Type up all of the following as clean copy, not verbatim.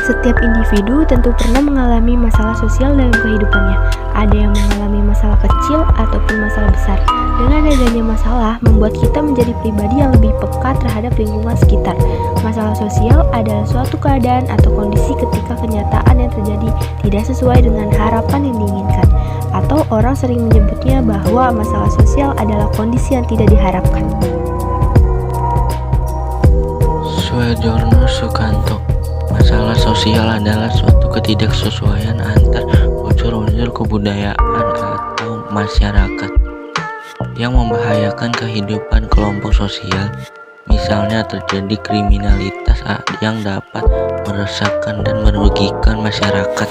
Setiap individu tentu pernah mengalami masalah sosial dalam kehidupannya. Ada yang mengalami masalah kecil ataupun masalah besar. Dengan adanya masalah, membuat kita menjadi pribadi yang lebih peka terhadap lingkungan sekitar. Masalah sosial adalah suatu keadaan atau kondisi ketika kenyataan yang terjadi tidak sesuai dengan harapan yang diinginkan. Atau orang sering menyebutnya bahwa masalah sosial adalah kondisi yang tidak diharapkan. Suedorno Sukanto. Masalah sosial adalah suatu ketidaksesuaian antar unsur-unsur kebudayaan atau masyarakat yang membahayakan kehidupan kelompok sosial. Misalnya terjadi kriminalitas yang dapat meresahkan dan merugikan masyarakat.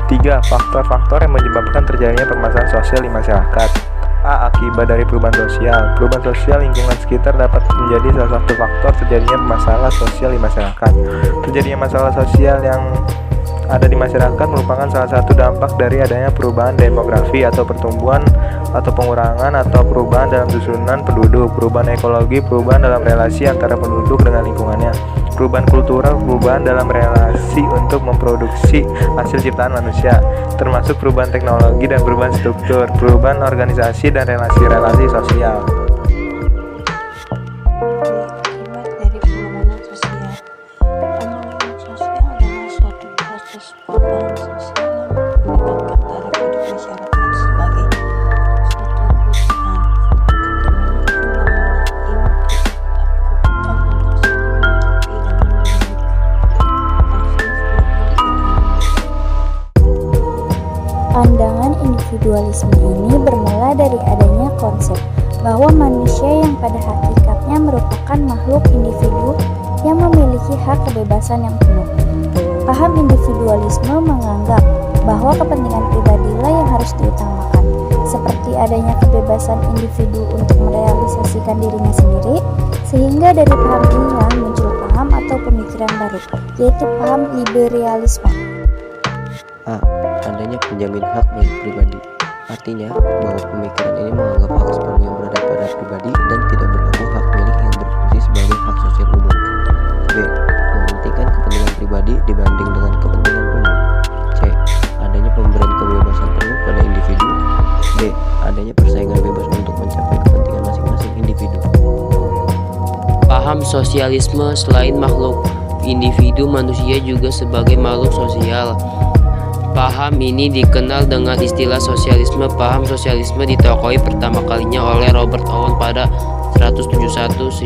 3. Faktor-faktor yang menyebabkan terjadinya permasalahan sosial di masyarakat. A. Akibat dari perubahan sosial. Perubahan sosial lingkungan sekitar dapat menjadi salah satu faktor terjadinya masalah sosial di masyarakat. Terjadinya masalah sosial yang ada di masyarakat merupakan salah satu dampak dari adanya perubahan demografi atau pertumbuhan atau pengurangan atau perubahan dalam susunan penduduk, perubahan ekologi, perubahan dalam relasi antara penduduk dengan lingkungannya, perubahan kultural, perubahan dalam relasi untuk memproduksi hasil ciptaan manusia, termasuk perubahan teknologi dan perubahan struktur, perubahan organisasi dan relasi-relasi sosial. Akibat dari perubahan sosial. Perubahan sosial adalah suatu proses perubahan sosial yang mengakibatkan taraf hidup masyarakat sebagai suatu kebutuhan. Pandangan individualisme ini bermula dari adanya konsep bahwa manusia yang pada hakikatnya merupakan makhluk individu yang memiliki hak kebebasan yang penuh. Paham individualisme menganggap bahwa kepentingan pribadilah yang harus diutamakan, seperti adanya kebebasan individu untuk merealisasikan dirinya sendiri, sehingga dari paham inilah muncul paham atau pemikiran baru, yaitu paham liberalisme. A. Adanya penjamin hak milik pribadi. Artinya bahwa pemikiran ini menganggap hak sepenuhnya berada pada pribadi dan tidak berlaku hak milik yang berfungsi sebagai hak sosial umum. B. Mementingkan kepentingan pribadi dibanding dengan kepentingan umum. C. Adanya pemberian kebebasan penuh pada individu. D. Adanya persaingan bebas untuk mencapai kepentingan masing-masing individu. Paham sosialisme selain makhluk individu, manusia juga sebagai makhluk sosial. Paham ini dikenal dengan istilah sosialisme. Paham sosialisme ditokohi pertama kalinya oleh Robert Owen pada 1858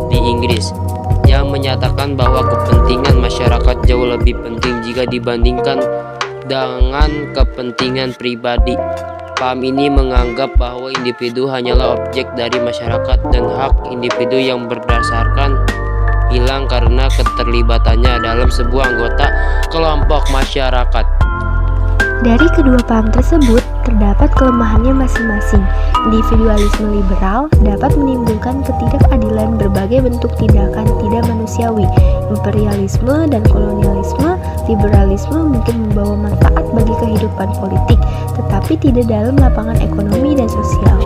di Inggris, yang menyatakan bahwa kepentingan masyarakat jauh lebih penting jika dibandingkan dengan kepentingan pribadi. Paham ini menganggap bahwa individu hanyalah objek dari masyarakat dan hak individu yang berdasarkan hilang karena keterlibatannya dalam sebuah anggota kelompok masyarakat. Dari kedua paham tersebut, terdapat kelemahannya masing-masing. Individualisme liberal dapat menimbulkan ketidakadilan berbagai bentuk tindakan tidak manusiawi. Imperialisme dan kolonialisme, liberalisme mungkin membawa manfaat bagi kehidupan politik, tetapi tidak dalam lapangan ekonomi dan sosial.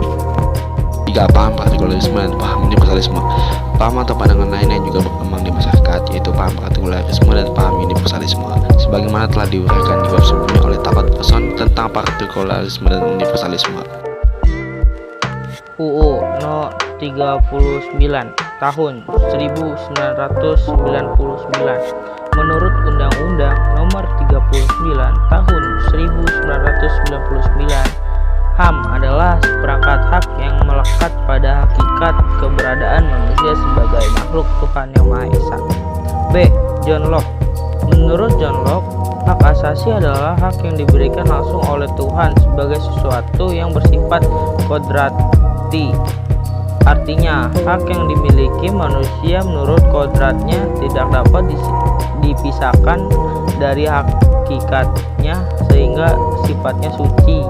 3. Paham partikularisme dan paham universalisme. Paham atau pandangan lain yang juga berkembang di masyarakat, yaitu paham partikularisme dan paham universalisme, sebagaimana telah diuraikan di bab sebelumnya oleh Takot Person tentang partikularisme dan universalisme. UU No. 39 tahun 1999. Menurut Undang-Undang Nomor 39 tahun 1999, HAM adalah seperangkat hak yang melekat pada hakikat keberadaan manusia sebagai makhluk Tuhan Yang Maha Esa. B. John Locke. Menurut John Locke, hak asasi adalah hak yang diberikan langsung oleh Tuhan sebagai sesuatu yang bersifat kodrati. Artinya, hak yang dimiliki manusia menurut kodratnya tidak dapat dipisahkan dari hakikatnya sehingga sifatnya suci.